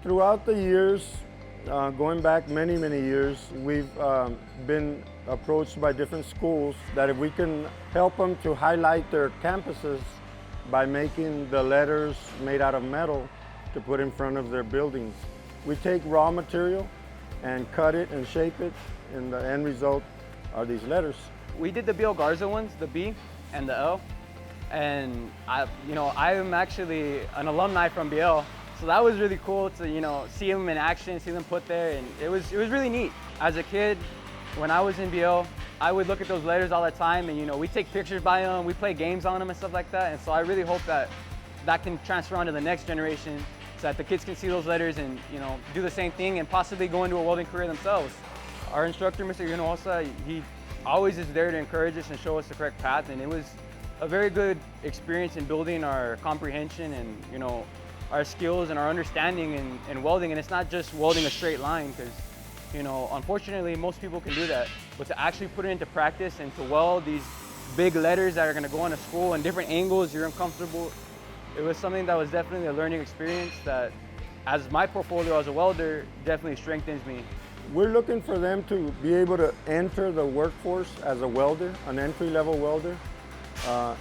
Throughout the years, going back many, many years, we've been approached by different schools that if we can help them to highlight their campuses by making the letters made out of metal to put in front of their buildings. We take raw material and cut it and shape it, and the end result are these letters. We did the BL Garza ones, the B and the L, and I'm actually an alumni from BL, so that was really cool to see them in action, see them put there, and it was really neat. As a kid, when I was in BL, I would look at those letters all the time, and we take pictures by them, we play games on them and stuff like that, and so I really hope that can transfer on to the next generation, so that the kids can see those letters and do the same thing and possibly go into a welding career themselves. Our instructor, Mr. Yunosa, he always is there to encourage us and show us the correct path, and it was a very good experience in building our comprehension and our skills and our understanding in welding. And it's not just welding a straight line, because unfortunately most people can do that, but to actually put it into practice and to weld these big letters that are going to go into school and different angles, you're uncomfortable. It was something that was definitely a learning experience that, as my portfolio as a welder, definitely strengthens me. We're looking for them to be able to enter the workforce as a welder, an entry-level welder,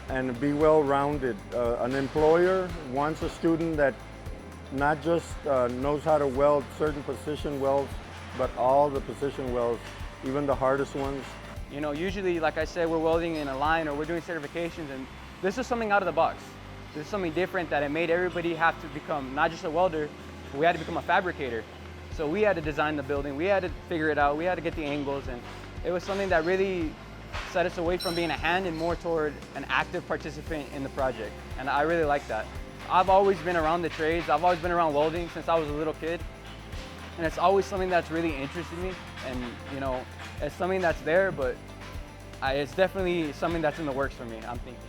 and be well-rounded. An employer wants a student that not just knows how to weld certain position welds, but all the position welds, even the hardest ones. Usually, like I said, we're welding in a line or we're doing certifications, and this is something out of the box. This is something different that it made everybody have to become not just a welder, but we had to become a fabricator. So we had to design the building, we had to figure it out, we had to get the angles, and it was something that really set us away from being a hand and more toward an active participant in the project. And I really like that. I've always been around the trades, I've always been around welding since I was a little kid. And it's always something that's really interested me, and it's something that's there, but it's definitely something that's in the works for me, I'm thinking.